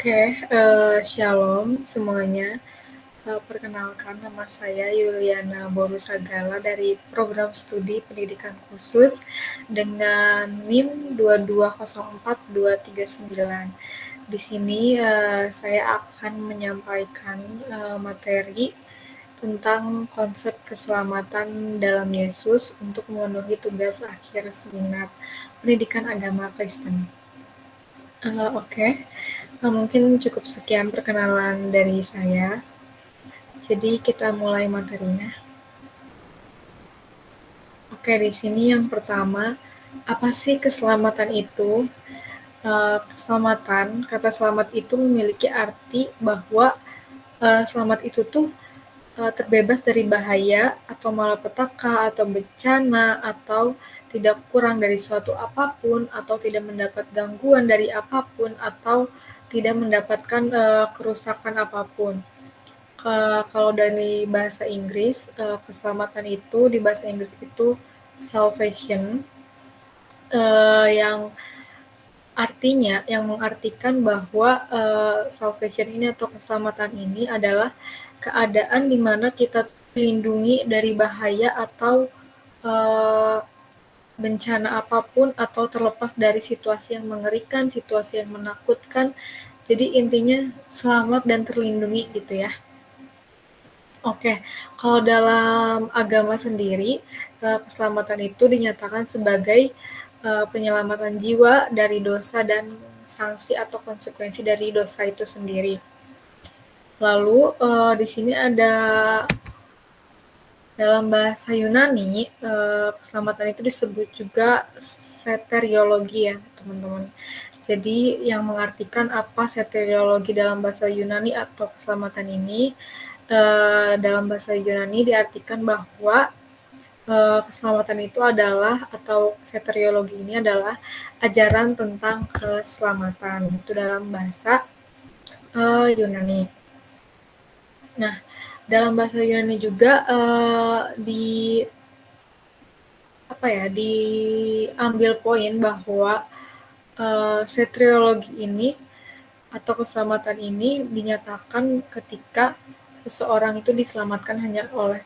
Oke, shalom semuanya. Perkenalkan nama saya Yuliana Borusagala dari Program Studi Pendidikan Khusus dengan NIM 2204239. Di sini saya akan menyampaikan materi tentang konsep keselamatan dalam Yesus untuk memenuhi tugas akhir seminar Pendidikan Agama Kristen. Oke. Mungkin cukup sekian perkenalan dari saya. Jadi kita mulai materinya. Oke, di sini yang pertama, apa sih keselamatan itu? Kata selamat itu memiliki arti bahwa selamat itu tuh terbebas dari bahaya atau malapetaka atau bencana atau tidak kurang dari suatu apapun atau tidak mendapat gangguan dari apapun atau tidak mendapatkan kerusakan apapun. Kalau dari bahasa Inggris, keselamatan itu di bahasa Inggris itu salvation, yang mengartikan bahwa salvation ini atau keselamatan ini adalah keadaan di mana kita dilindungi dari bahaya atau bencana apapun atau terlepas dari situasi yang mengerikan, situasi yang menakutkan. Jadi intinya selamat dan terlindungi gitu ya. Oke, kalau dalam agama sendiri, keselamatan itu dinyatakan sebagai penyelamatan jiwa dari dosa dan sanksi atau konsekuensi dari dosa itu sendiri. Lalu di sini ada dalam bahasa Yunani, keselamatan itu disebut juga soteriologi ya, teman-teman. Jadi yang mengartikan apa soteriologi dalam bahasa Yunani atau keselamatan ini, dalam bahasa Yunani diartikan bahwa keselamatan itu adalah atau soteriologi ini adalah ajaran tentang keselamatan itu dalam bahasa Yunani. Nah, dalam bahasa Yunani juga diambil poin bahwa soteriologi ini atau keselamatan ini dinyatakan ketika seseorang itu diselamatkan hanya oleh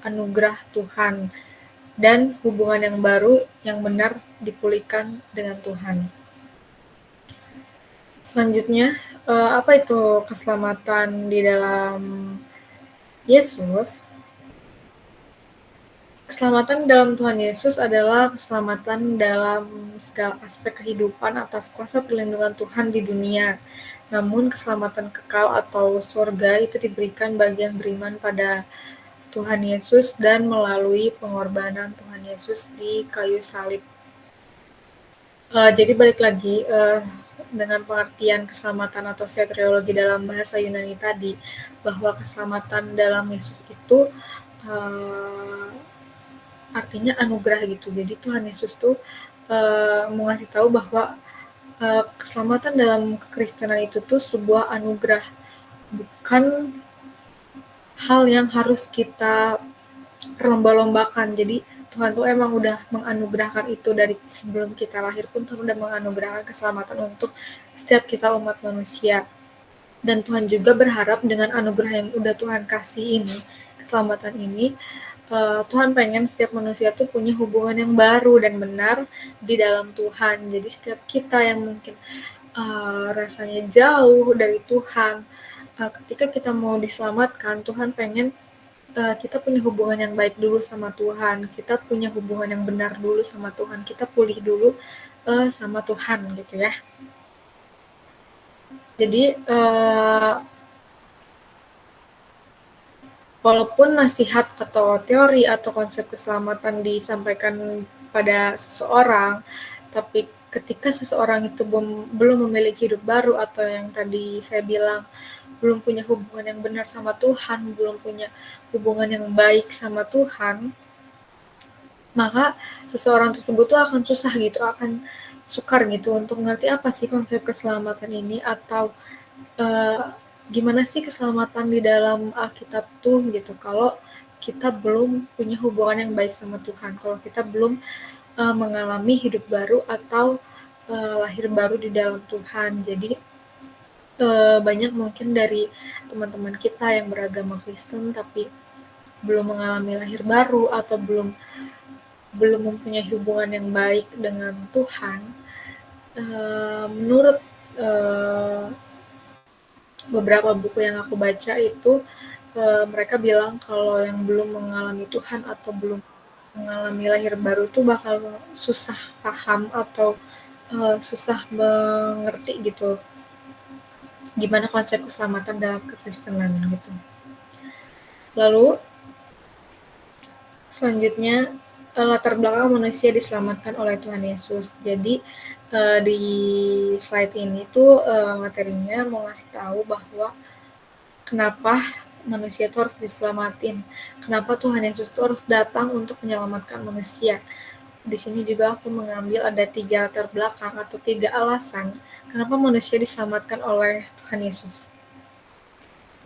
anugerah Tuhan dan hubungan yang baru yang benar dipulihkan dengan Tuhan. Selanjutnya, apa itu keselamatan di dalam Yesus? Keselamatan dalam Tuhan Yesus adalah keselamatan dalam segala aspek kehidupan atas kuasa perlindungan Tuhan di dunia. Namun keselamatan kekal atau surga itu diberikan bagi yang beriman pada Tuhan Yesus dan melalui pengorbanan Tuhan Yesus di kayu salib. Jadi balik lagi dengan pengertian keselamatan atau soteriologi dalam bahasa Yunani tadi, bahwa keselamatan dalam Yesus itu artinya anugerah gitu. Jadi Tuhan Yesus tuh mau ngasih tahu bahwa keselamatan dalam kekristenan itu tuh sebuah anugerah, bukan hal yang harus kita perlomba-lombakan. Jadi Tuhan tuh emang udah menganugerahkan itu dari sebelum kita lahir pun Tuhan udah menganugerahkan keselamatan untuk setiap kita umat manusia. Dan Tuhan juga berharap dengan anugerah yang udah Tuhan kasih ini, keselamatan ini, Tuhan pengen setiap manusia tuh punya hubungan yang baru dan benar di dalam Tuhan. Jadi setiap kita yang mungkin rasanya jauh dari Tuhan, ketika kita mau diselamatkan, Tuhan pengen kita punya hubungan yang baik dulu sama Tuhan, kita punya hubungan yang benar dulu sama Tuhan, kita pulih dulu sama Tuhan gitu ya. Jadi walaupun nasihat atau teori atau konsep keselamatan disampaikan pada seseorang, tapi ketika seseorang itu belum memiliki hidup baru atau yang tadi saya bilang belum punya hubungan yang benar sama Tuhan, belum punya hubungan yang baik sama Tuhan, maka seseorang tersebut tuh akan susah gitu, akan sukar gitu untuk ngerti apa sih konsep keselamatan ini atau gimana sih keselamatan di dalam Alkitab tuh gitu. Kalau kita belum punya hubungan yang baik sama Tuhan, kalau kita belum mengalami hidup baru atau lahir baru di dalam Tuhan. Jadi banyak mungkin dari teman-teman kita yang beragama Kristen tapi belum mengalami lahir baru atau belum mempunyai hubungan yang baik dengan Tuhan. Menurut beberapa buku yang aku baca itu mereka bilang kalau yang belum mengalami Tuhan atau belum mengalami lahir baru itu bakal susah paham atau susah mengerti gitu gimana konsep keselamatan dalam kekristenan gitu. Lalu selanjutnya latar belakang manusia diselamatkan oleh Tuhan Yesus. Jadi di slide ini tuh materinya mau ngasih tahu bahwa kenapa manusia itu harus diselamatin. Kenapa Tuhan Yesus itu harus datang untuk menyelamatkan manusia. Di sini juga aku mengambil ada 3 latar belakang atau 3 alasan kenapa manusia diselamatkan oleh Tuhan Yesus.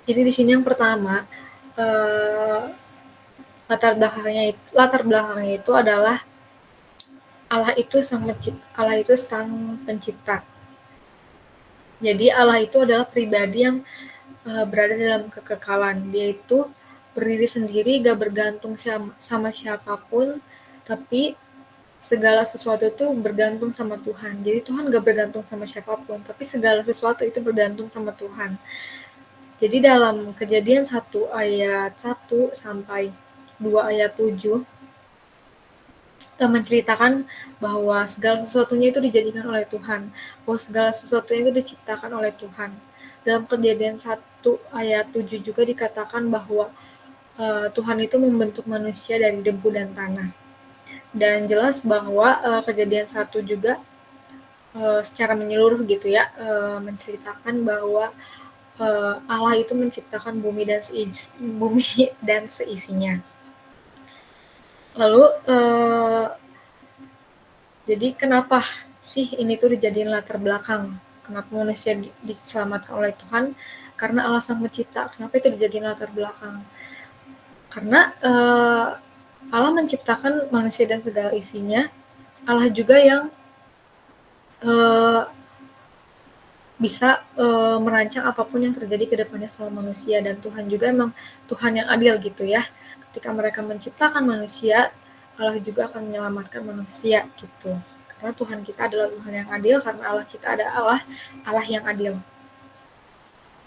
Jadi di sini yang pertama, latar belakangnya itu adalah Allah itu sang pencipta. Jadi Allah itu adalah pribadi yang berada dalam kekekalan. Dia itu berdiri sendiri, gak bergantung sama siapapun, tapi segala sesuatu itu bergantung sama Tuhan. Jadi Tuhan gak bergantung sama siapapun, tapi segala sesuatu itu bergantung sama Tuhan. Jadi dalam Kejadian 1 ayat 1 sampai 2 ayat 7 menceritakan bahwa segala sesuatunya itu dijadikan oleh Tuhan, bahwa segala sesuatunya itu diciptakan oleh Tuhan. Dalam Kejadian 1 ayat 7 juga dikatakan bahwa Tuhan itu membentuk manusia dari debu dan tanah. Dan jelas bahwa Kejadian 1 juga secara menyeluruh gitu ya, menceritakan bahwa Allah itu menciptakan bumi dan seisinya. Lalu jadi kenapa sih ini tuh dijadiin latar belakang? Kenapa manusia diselamatkan oleh Tuhan? Karena Allah sang pencipta. Kenapa itu dijadiin latar belakang? Karena Allah menciptakan manusia dan segala isinya. Allah juga yang bisa merancang apapun yang terjadi ke depannya sama manusia, dan Tuhan juga emang Tuhan yang adil gitu ya. Ketika mereka menciptakan manusia, Allah juga akan menyelamatkan manusia gitu. Karena Tuhan kita adalah Tuhan yang adil, karena Allah kita adalah Allah yang adil.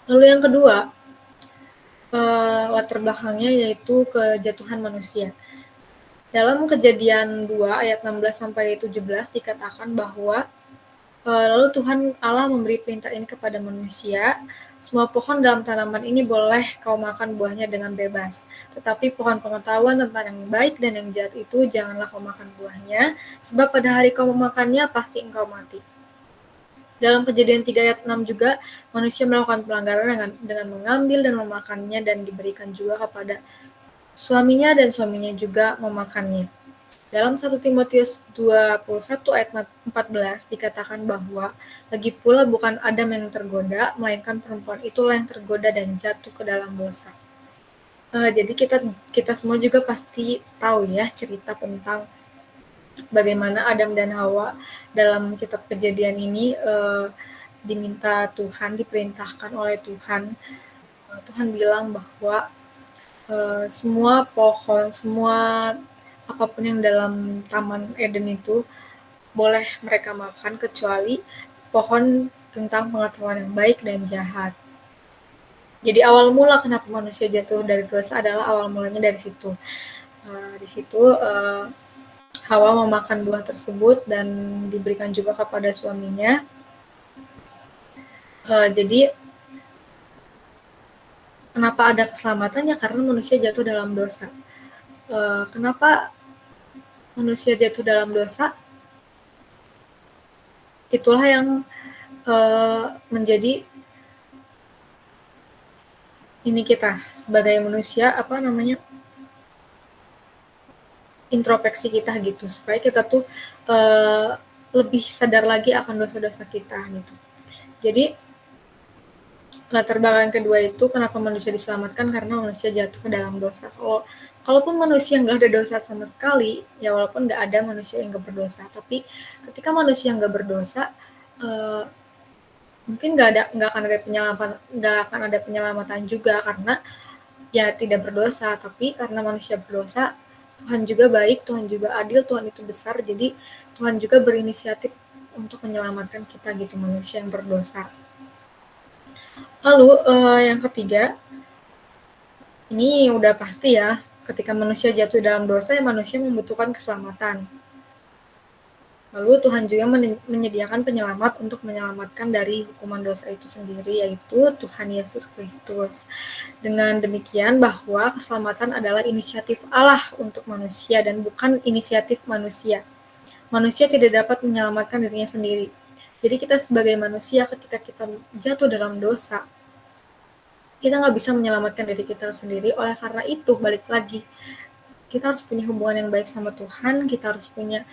Lalu yang kedua, latar belakangnya yaitu kejatuhan manusia. Dalam Kejadian 2 ayat 16 sampai 17 dikatakan bahwa lalu Tuhan Allah memberi perintah ini kepada manusia, semua pohon dalam tanaman ini boleh kau makan buahnya dengan bebas. Tetapi pohon pengetahuan tentang yang baik dan yang jahat itu janganlah kau makan buahnya, sebab pada hari kau memakannya pasti engkau mati. Dalam Kejadian 3 ayat 6 juga, manusia melakukan pelanggaran dengan mengambil dan memakannya, dan diberikan juga kepada suaminya dan suaminya juga memakannya. Dalam 1 Timotius 21 ayat 14 dikatakan bahwa lagi pula bukan Adam yang tergoda, melainkan perempuan itulah yang tergoda dan jatuh ke dalam dosa. Jadi kita semua juga pasti tahu ya cerita tentang bagaimana Adam dan Hawa dalam kitab Kejadian ini diperintahkan oleh Tuhan. Tuhan bilang bahwa semua pohon, semua apapun yang dalam Taman Eden itu boleh mereka makan kecuali pohon tentang pengetahuan yang baik dan jahat. Jadi awal mula kenapa manusia jatuh dari dosa adalah awal mulanya dari situ. Di situ Hawa memakan buah tersebut dan diberikan juga kepada suaminya. Jadi kenapa ada keselamatannya? Karena manusia jatuh dalam dosa. Kenapa manusia jatuh dalam dosa? Itulah yang menjadi ini kita sebagai manusia introspeksi kita gitu, supaya kita tuh lebih sadar lagi akan dosa-dosa kita gitu. Jadi latar belakang kedua itu kenapa manusia diselamatkan, karena manusia jatuh ke dalam dosa. Kalaupun manusia nggak ada dosa sama sekali, ya walaupun nggak ada manusia yang nggak berdosa, tapi ketika manusia nggak berdosa, mungkin nggak akan ada penyelamatan juga karena ya tidak berdosa, tapi karena manusia berdosa, Tuhan juga baik, Tuhan juga adil, Tuhan itu besar, jadi Tuhan juga berinisiatif untuk menyelamatkan kita gitu, manusia yang berdosa. Lalu yang ketiga, ini udah pasti ya, ketika manusia jatuh dalam dosa, ya manusia membutuhkan keselamatan. Lalu Tuhan juga menyediakan penyelamat untuk menyelamatkan dari hukuman dosa itu sendiri, yaitu Tuhan Yesus Kristus. Dengan demikian bahwa keselamatan adalah inisiatif Allah untuk manusia dan bukan inisiatif manusia. Manusia tidak dapat menyelamatkan dirinya sendiri. Jadi kita sebagai manusia ketika kita jatuh dalam dosa, kita nggak bisa menyelamatkan diri kita sendiri. Oleh karena itu, balik lagi, kita harus punya hubungan yang baik sama Tuhan, kita harus punya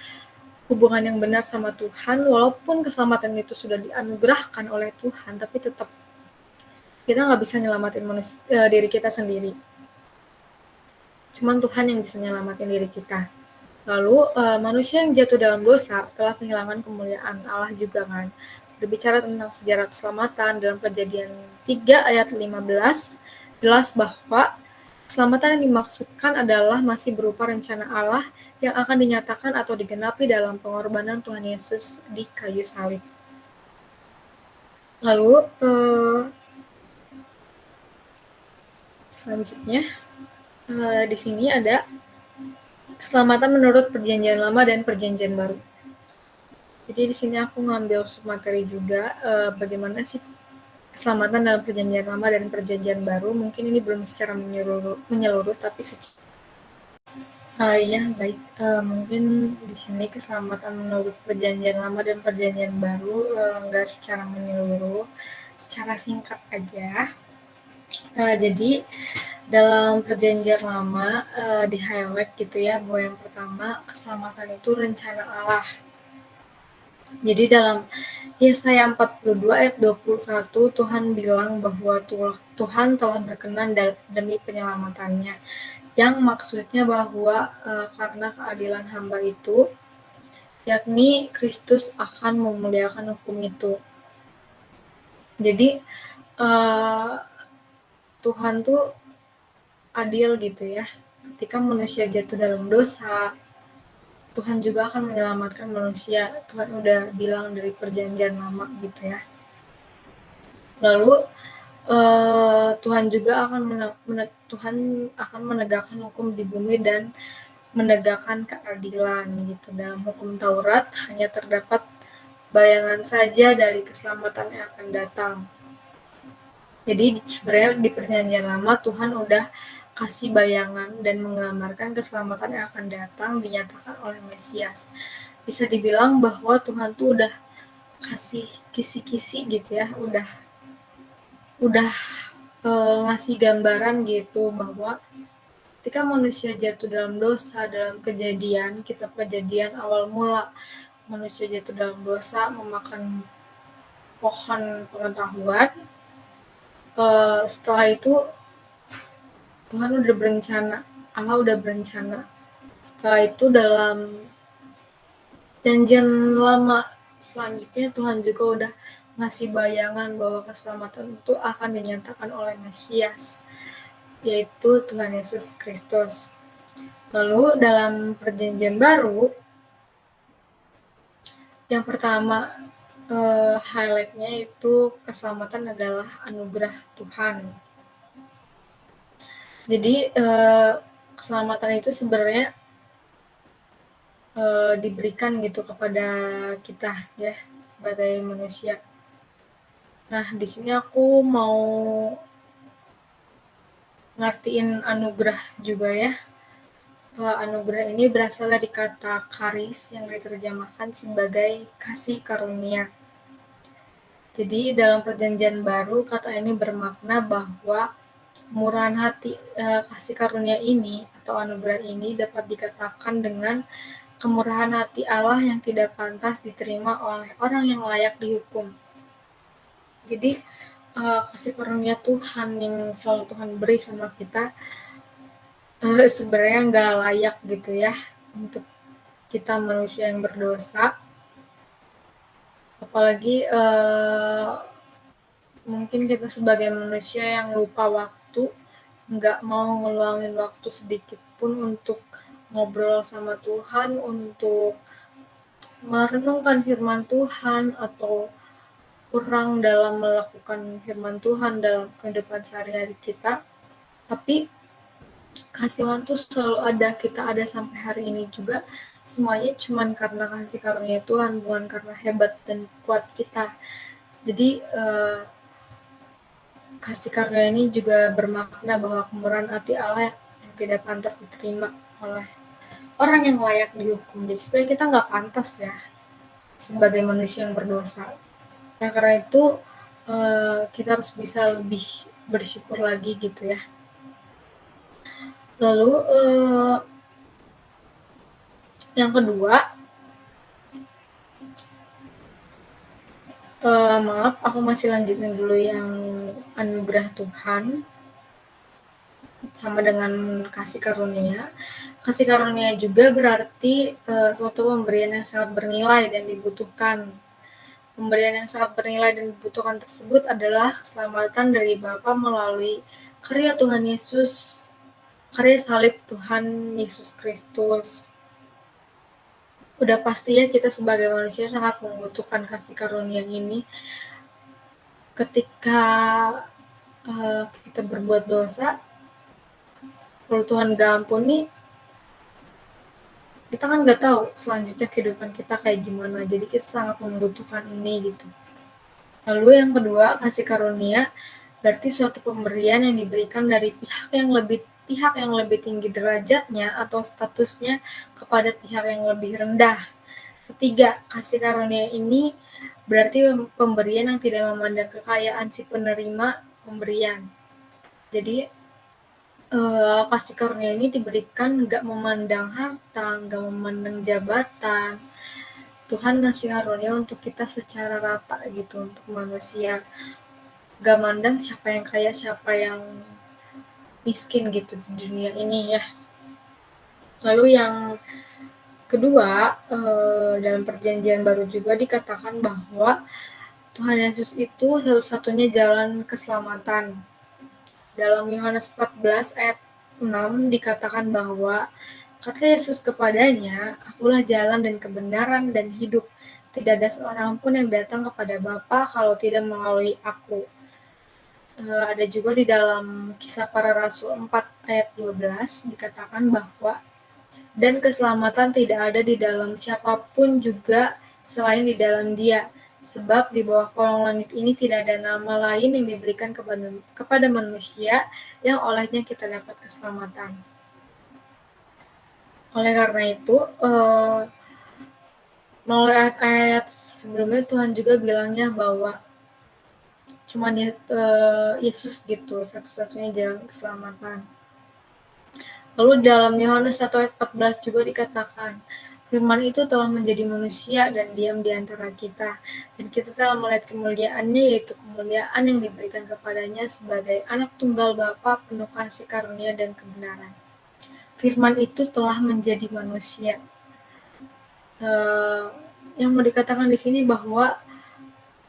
hubungan yang benar sama Tuhan, walaupun keselamatan itu sudah dianugerahkan oleh Tuhan, tapi tetap kita nggak bisa nyelamatin diri kita sendiri. Cuman Tuhan yang bisa nyelamatin diri kita. Lalu manusia yang jatuh dalam dosa telah kehilangan kemuliaan Allah juga kan. Berbicara tentang sejarah keselamatan dalam Kejadian 3 ayat 15, jelas bahwa keselamatan yang dimaksudkan adalah masih berupa rencana Allah yang akan dinyatakan atau digenapi dalam pengorbanan Tuhan Yesus di kayu salib. Lalu selanjutnya di sini ada keselamatan menurut Perjanjian Lama dan Perjanjian Baru. Jadi di sini aku ngambil submateri juga bagaimana sih keselamatan dalam Perjanjian Lama dan Perjanjian Baru. Mungkin ini belum secara menyeluruh tapi ya baik, mungkin di sini keselamatan menurut Perjanjian Lama dan Perjanjian Baru nggak secara menyeluruh, secara singkat aja. Jadi dalam Perjanjian Lama di highlight gitu ya, bahwa yang pertama keselamatan itu rencana Allah. Jadi dalam Yesaya 42 ayat 21 Tuhan bilang bahwa Tuhan telah berkenan demi penyelamatannya, yang maksudnya bahwa karena keadilan hamba itu, yakni Kristus akan memuliakan hukum itu. Jadi Tuhan tuh adil gitu ya. Ketika manusia jatuh dalam dosa, Tuhan juga akan menyelamatkan manusia. Tuhan udah bilang dari Perjanjian Lama gitu ya. Lalu Tuhan juga akan menegakkan hukum di bumi dan menegakkan keadilan gitu. Dalam hukum Taurat hanya terdapat bayangan saja dari keselamatan yang akan datang. Jadi sebenarnya di Perjanjian Lama Tuhan udah kasih bayangan dan menggambarkan keselamatan yang akan datang dinyatakan oleh Mesias. Bisa dibilang bahwa Tuhan tuh udah kasih kisi-kisi gitu ya, udah ngasih gambaran gitu bahwa ketika manusia jatuh dalam dosa, dalam kejadian awal mula manusia jatuh dalam dosa memakan pohon pengetahuan, setelah itu Tuhan udah berencana, Allah udah berencana. Setelah itu dalam Perjanjian Lama selanjutnya Tuhan juga udah ngasih bayangan bahwa keselamatan itu akan dinyatakan oleh Mesias, yaitu Tuhan Yesus Kristus. Lalu dalam Perjanjian Baru, yang pertama highlightnya itu keselamatan adalah anugerah Tuhan. Jadi keselamatan itu sebenarnya diberikan gitu kepada kita ya sebagai manusia. Nah di sini aku mau ngertiin anugerah juga ya. Anugerah ini berasal dari kata charis yang diterjemahkan sebagai kasih karunia. Jadi dalam Perjanjian Baru kata ini bermakna bahwa murahan hati kasih karunia ini atau anugerah ini dapat dikatakan dengan kemurahan hati Allah yang tidak pantas diterima oleh orang yang layak dihukum. Jadi kasih karunia Tuhan yang selalu Tuhan beri sama kita sebenarnya nggak layak gitu ya untuk kita manusia yang berdosa. Apalagi mungkin kita sebagai manusia yang lupa waktu, nggak mau ngeluangin waktu sedikit pun untuk ngobrol sama Tuhan, untuk merenungkan firman Tuhan, atau kurang dalam melakukan firman Tuhan dalam kehidupan sehari-hari kita. Tapi kasih Tuhan tuh selalu ada, kita ada sampai hari ini juga, semuanya cuman karena kasih karunia Tuhan, bukan karena hebat dan kuat kita. Jadi kasih karunia ini juga bermakna bahwa kemurahan hati Allah yang tidak pantas diterima oleh orang yang layak dihukum. Jadi sebenarnya kita nggak pantas ya sebagai manusia yang berdosa. Nah karena itu kita harus bisa lebih bersyukur lagi gitu ya. Lalu yang kedua, maaf aku masih lanjutin dulu yang anugerah Tuhan sama dengan kasih karunia. Kasih karunia juga berarti suatu pemberian yang sangat bernilai dan dibutuhkan. Pemberian yang sangat bernilai dan dibutuhkan tersebut adalah keselamatan dari Bapa melalui karya Tuhan Yesus, karya salib Tuhan Yesus Kristus. Udah pastinya kita sebagai manusia sangat membutuhkan kasih karunia ini. Ketika kita berbuat dosa, kalau Tuhan gak ampuni, kita kan nggak tahu selanjutnya kehidupan kita kayak gimana. Jadi kita sangat membutuhkan ini gitu. Lalu yang kedua, kasih karunia berarti suatu pemberian yang diberikan dari pihak yang lebih tinggi derajatnya atau statusnya kepada pihak yang lebih rendah. Ketiga, kasih karunia ini berarti pemberian yang tidak memandang kekayaan si penerima pemberian. Jadi kasih karunia ini diberikan nggak memandang harta, nggak memandang jabatan. Tuhan ngasih karunia untuk kita secara rata gitu, untuk manusia. Gak mandang siapa yang kaya, siapa yang miskin gitu di dunia ini ya. Lalu yang kedua, dalam perjanjian baru juga dikatakan bahwa Tuhan Yesus itu satu-satunya jalan keselamatan. Dalam Yohanes 14 ayat 6 dikatakan bahwa kata Yesus kepadanya, "Akulah jalan dan kebenaran dan hidup. Tidak ada seorang pun yang datang kepada Bapa kalau tidak melalui aku." Ada juga di dalam Kisah Para Rasul 4 ayat 12 dikatakan bahwa dan keselamatan tidak ada di dalam siapapun juga selain di dalam Dia. Sebab di bawah kolong langit ini tidak ada nama lain yang diberikan kepada manusia yang olehnya kita dapat keselamatan. Oleh karena itu, melalui ayat-ayat sebelumnya Tuhan juga bilangnya bahwa cuma Yesus gitu satu-satunya jalan keselamatan. Lalu dalam Yohanes 1 ayat 14 juga dikatakan, Firman itu telah menjadi manusia dan diam di antara kita, dan kita telah melihat kemuliaannya, yaitu kemuliaan yang diberikan kepadanya sebagai anak tunggal Bapa penuh kasih karunia dan kebenaran. Firman itu telah menjadi manusia. Yang mau dikatakan di sini bahwa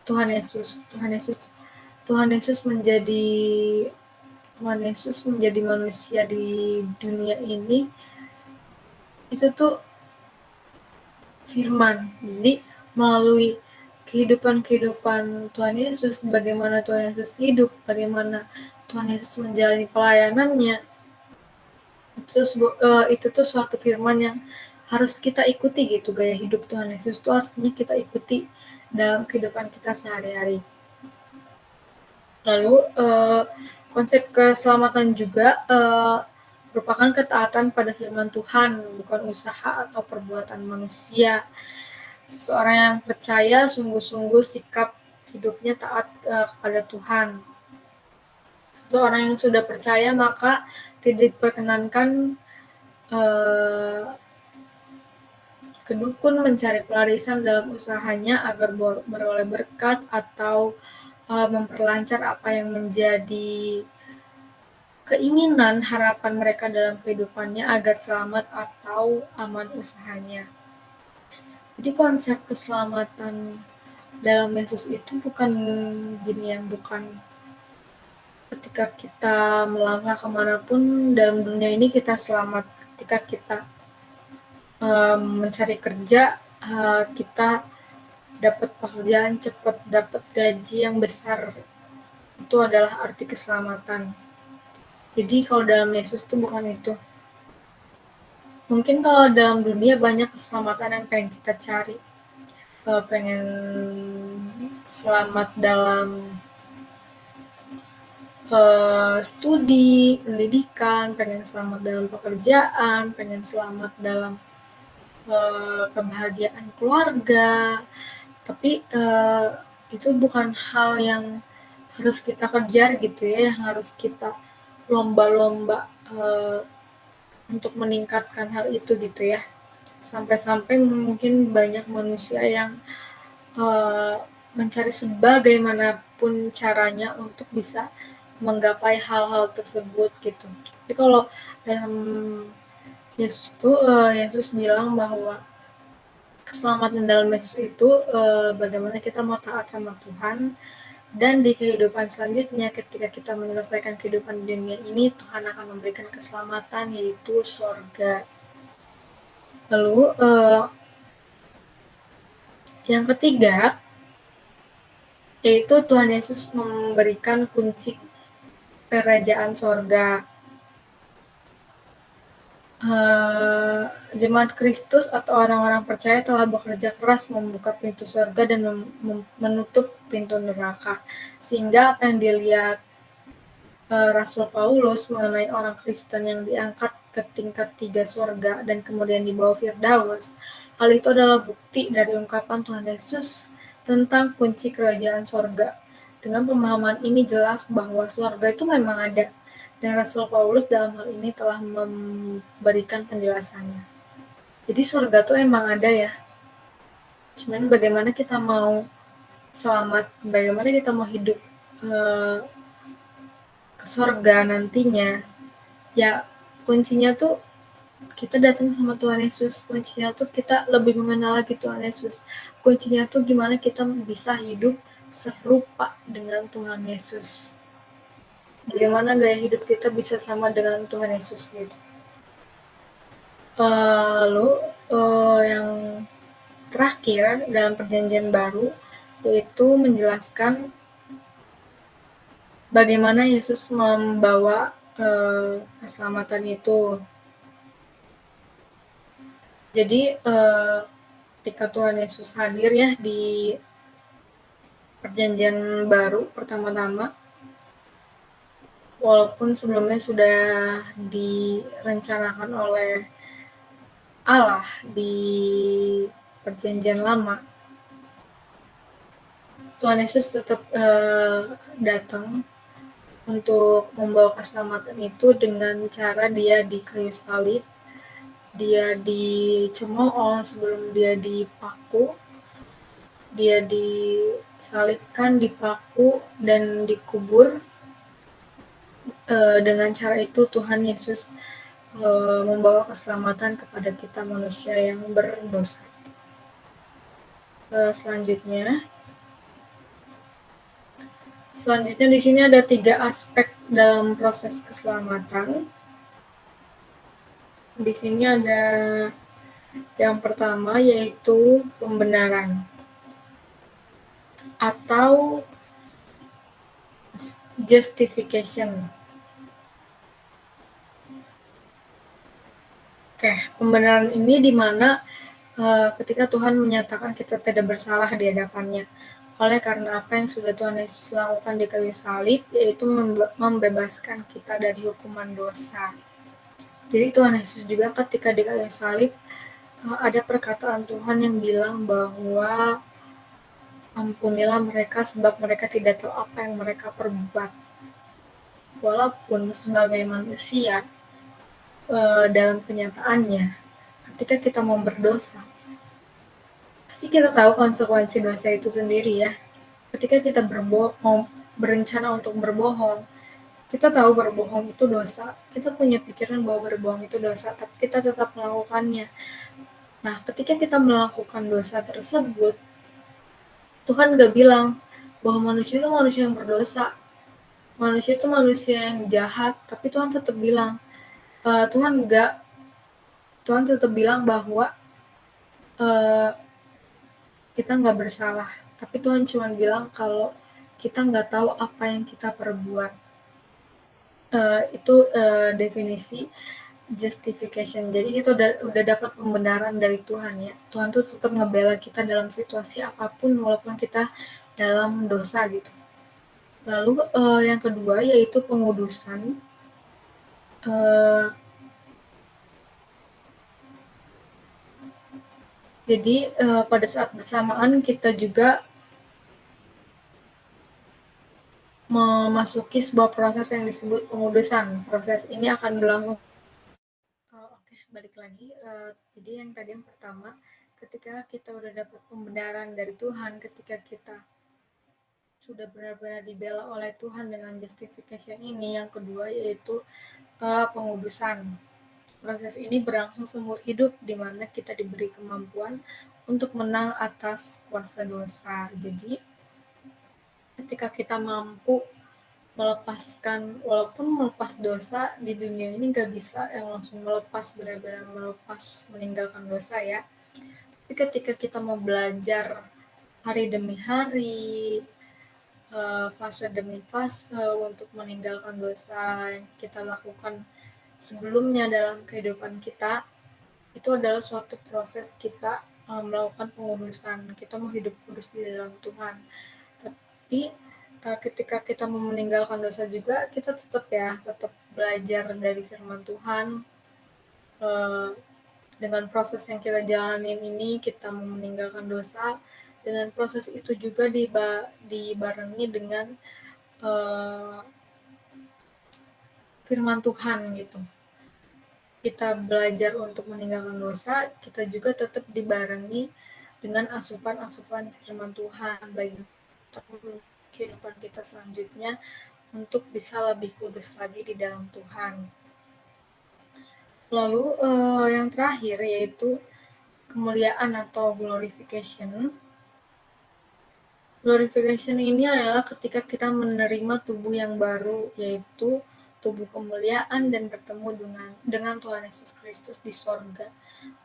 Tuhan Yesus menjadi manusia di dunia ini, itu tuh firman. Jadi melalui kehidupan Tuhan Yesus, bagaimana Tuhan Yesus hidup, bagaimana Tuhan Yesus menjalani pelayanannya, itu tuh suatu firman yang harus kita ikuti gitu. Gaya hidup Tuhan Yesus itu harusnya kita ikuti dalam kehidupan kita sehari-hari. Lalu konsep keselamatan juga merupakan ketaatan pada firman Tuhan, bukan usaha atau perbuatan manusia. Seseorang yang percaya sungguh-sungguh sikap hidupnya taat kepada Tuhan. Seseorang yang sudah percaya maka tidak diperkenankan ke dukun mencari pelarisan dalam usahanya agar beroleh berkat atau memperlancar apa yang menjadi keinginan, harapan mereka dalam kehidupannya agar selamat atau aman usahanya. Jadi konsep keselamatan dalam Yesus itu bukan gini ya, bukan ketika kita melangkah kemanapun dalam dunia ini kita selamat. Ketika kita mencari kerja, kita dapat pekerjaan cepat, dapat gaji yang besar. Itu adalah arti keselamatan. Jadi kalau dalam Yesus itu bukan itu. Mungkin kalau dalam dunia banyak keselamatan yang pengen kita cari. Pengen selamat dalam studi, pendidikan, pengen selamat dalam pekerjaan, pengen selamat dalam kebahagiaan keluarga. Tapi itu bukan hal yang harus kita kejar gitu ya, yang harus kita lomba-lomba untuk meningkatkan hal itu gitu ya. Sampai-sampai mungkin banyak manusia yang mencari sebagaimanapun caranya untuk bisa menggapai hal-hal tersebut gitu. Tapi kalau dalam Yesus tuh Yesus bilang bahwa keselamatan dalam Yesus itu bagaimana kita mau taat sama Tuhan, dan di kehidupan selanjutnya ketika kita menyelesaikan kehidupan di dunia ini, Tuhan akan memberikan keselamatan, yaitu sorga. Lalu yang ketiga, yaitu Tuhan Yesus memberikan kunci kerajaan sorga. Jemaat Kristus atau orang-orang percaya telah bekerja keras membuka pintu sorga dan menutup pintu neraka, sehingga apa yang dilihat Rasul Paulus mengenai orang Kristen yang diangkat ke tingkat 3 sorga dan kemudian dibawa Firdaus, hal itu adalah bukti dari ungkapan Tuhan Yesus tentang kunci kerajaan sorga. Dengan pemahaman ini jelas bahwa sorga itu memang ada, dan Rasul Paulus dalam hal ini telah memberikan penjelasannya. Jadi sorga itu emang ada ya, cuman bagaimana kita mau selamat, bagaimana kita mau hidup ke sorga nantinya, ya kuncinya tuh kita datang sama Tuhan Yesus. Kuncinya tuh kita lebih mengenal lagi Tuhan Yesus. Kuncinya tuh gimana kita bisa hidup serupa dengan Tuhan Yesus. Bagaimana gaya hidup kita bisa sama dengan Tuhan Yesus gitu. Lalu yang terakhir dalam perjanjian baru yaitu menjelaskan bagaimana Yesus membawa keselamatan itu. Jadi ketika Tuhan Yesus hadir ya di perjanjian baru pertama-tama, walaupun sebelumnya sudah direncanakan oleh Allah di perjanjian lama, Tuhan Yesus tetap datang untuk membawa keselamatan itu dengan cara dia di kayu salib, dia dicemooh sebelum dia dipaku, dia disalibkan, dipaku, dan dikubur. Dengan cara itu Tuhan Yesus membawa keselamatan kepada kita manusia yang berdosa. Selanjutnya di sini ada 3 aspek dalam proses keselamatan. Di sini ada yang pertama yaitu pembenaran atau justification. Oke, pembenaran ini di mana ketika Tuhan menyatakan kita tidak bersalah di hadapannya. Oleh karena apa yang sudah Tuhan Yesus lakukan di kayu salib, yaitu membebaskan kita dari hukuman dosa. Jadi Tuhan Yesus juga ketika di kayu salib, ada perkataan Tuhan yang bilang bahwa ampunilah mereka sebab mereka tidak tahu apa yang mereka perbuat. Walaupun sebagai manusia, dalam kenyataannya, ketika kita mau berdosa, pasti kita tahu konsekuensi dosa itu sendiri ya. Ketika kita mau berencana untuk berbohong, kita tahu berbohong itu dosa, kita punya pikiran bahwa berbohong itu dosa, tapi kita tetap melakukannya. Nah, ketika kita melakukan dosa tersebut, Tuhan nggak bilang bahwa manusia itu manusia yang berdosa, manusia itu manusia yang jahat, tapi Tuhan nggak, Tuhan tetap bilang bahwa uh, kita nggak bersalah, tapi Tuhan cuma bilang kalau kita nggak tahu apa yang kita perbuat. Itu definisi justification. Jadi kita udah dapat pembenaran dari Tuhan ya. Tuhan tuh tetap ngebela kita dalam situasi apapun walaupun kita dalam dosa gitu. Lalu yang kedua yaitu pengudusan. Uh, jadi pada saat bersamaan kita juga memasuki sebuah proses yang disebut pengudusan. Proses ini akan berlangsung. Oke, balik lagi. Jadi yang pertama, ketika kita udah dapat pembenaran dari Tuhan, ketika kita sudah benar-benar dibela oleh Tuhan dengan justification ini, yang kedua yaitu pengudusan. Proses ini berlangsung seumur hidup, di mana kita diberi kemampuan untuk menang atas kuasa dosa. Jadi, ketika kita mampu melepaskan, walaupun melepas dosa di dunia ini nggak bisa yang langsung melepas, benar-benar melepas, meninggalkan dosa ya. Tapi ketika kita mau belajar hari demi hari, fase demi fase untuk meninggalkan dosa yang kita lakukan sebelumnya dalam kehidupan kita, itu adalah suatu proses kita melakukan pengudusan. Kita mau hidup kudus di dalam Tuhan. Tapi ketika kita mau meninggalkan dosa juga, kita tetap belajar dari firman Tuhan. Dengan proses yang kita jalanin ini, kita mau meninggalkan dosa. Dengan proses itu juga dibarengi dengan firman Tuhan gitu. Kita belajar untuk meninggalkan dosa, kita juga tetap dibarengi dengan asupan-asupan firman Tuhan bagi kehidupan kita selanjutnya untuk bisa lebih kudus lagi di dalam Tuhan. Lalu yang terakhir yaitu kemuliaan atau glorification. Glorification ini adalah ketika kita menerima tubuh yang baru, yaitu tubuh kemuliaan dan bertemu dengan Tuhan Yesus Kristus di sorga.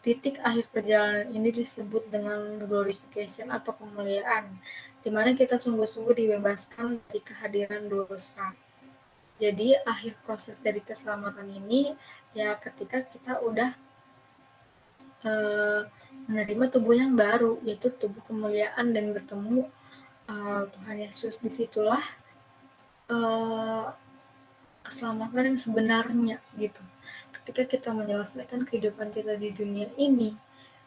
Titik akhir perjalanan ini disebut dengan glorification atau kemuliaan, di mana kita sungguh-sungguh dibebaskan dari kehadiran dosa. Jadi akhir proses dari keselamatan ini ya ketika kita udah menerima tubuh yang baru, yaitu tubuh kemuliaan dan bertemu Tuhan Yesus. Disitulah keselamatan yang sebenarnya gitu. Ketika kita menyelesaikan kehidupan kita di dunia ini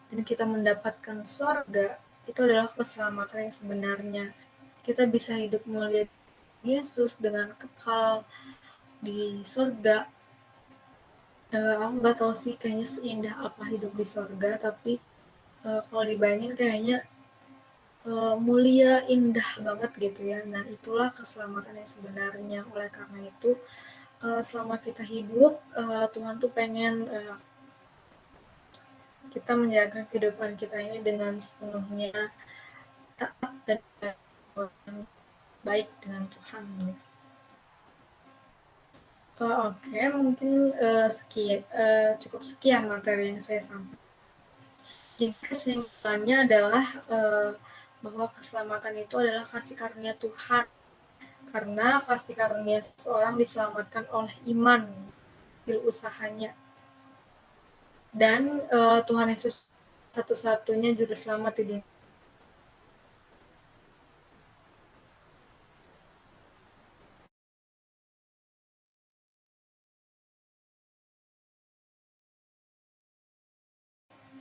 dan kita mendapatkan sorga, itu adalah keselamatan yang sebenarnya. Kita bisa hidup mulia Yesus dengan kekal di sorga. Aku nggak tahu sih kayaknya seindah apa hidup di sorga, tapi kalau dibayangin kayaknya mulia, indah banget gitu ya. Nah, itulah keselamatan yang sebenarnya. Oleh karena itu, selama kita hidup, Tuhan tuh pengen kita menjaga kehidupan kita ini dengan sepenuhnya taat dan baik dengan Tuhan. Oke, mungkin cukup sekian materi yang saya sampaikan. Jadi kesimpulannya adalah bahwa keselamatan itu adalah kasih karunia Tuhan. Karena kasih karunia seseorang diselamatkan oleh iman, hasil usahanya. Dan Tuhan Yesus satu-satunya juru selamat di dunia.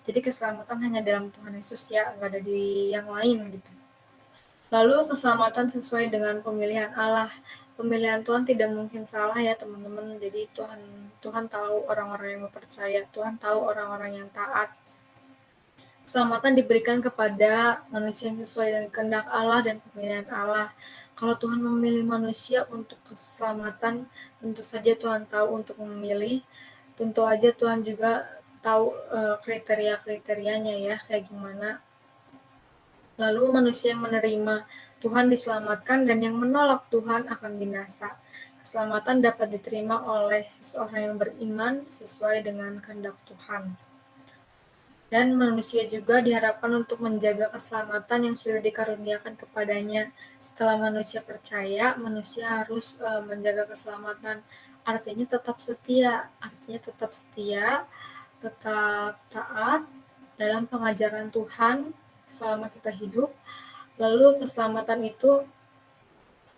Jadi keselamatan hanya dalam Tuhan Yesus ya, nggak ada di yang lain gitu. Lalu keselamatan sesuai dengan pemilihan Allah. Pemilihan Tuhan tidak mungkin salah ya teman-teman. Jadi Tuhan tahu orang-orang yang percaya, Tuhan tahu orang-orang yang taat. Keselamatan diberikan kepada manusia yang sesuai dengan kehendak Allah dan pemilihan Allah. Kalau Tuhan memilih manusia untuk keselamatan, tentu saja Tuhan tahu untuk memilih. Tentu aja Tuhan juga tahu kriteria-kriterianya ya, kayak gimana. Lalu manusia yang menerima Tuhan diselamatkan dan yang menolak Tuhan akan binasa. Keselamatan dapat diterima oleh seseorang yang beriman sesuai dengan kehendak Tuhan. Dan manusia juga diharapkan untuk menjaga keselamatan yang sudah dikaruniakan kepadanya. Setelah manusia percaya, manusia harus menjaga keselamatan. Artinya tetap setia, tetap taat dalam pengajaran Tuhan selama kita hidup. Lalu keselamatan itu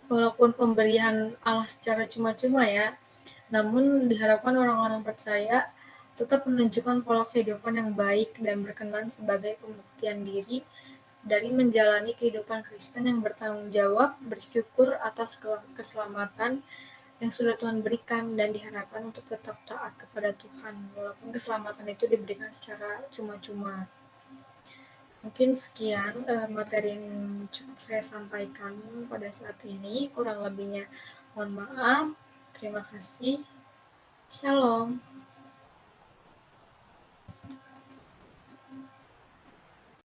walaupun pemberian Allah secara cuma-cuma ya, namun diharapkan orang-orang percaya tetap menunjukkan pola kehidupan yang baik dan berkenan sebagai pembuktian diri dari menjalani kehidupan Kristen yang bertanggung jawab, bersyukur atas keselamatan yang sudah Tuhan berikan dan diharapkan untuk tetap taat kepada Tuhan walaupun keselamatan itu diberikan secara cuma-cuma. Mungkin sekian materi yang cukup saya sampaikan pada saat ini. Kurang lebihnya mohon maaf. Terima kasih. Shalom.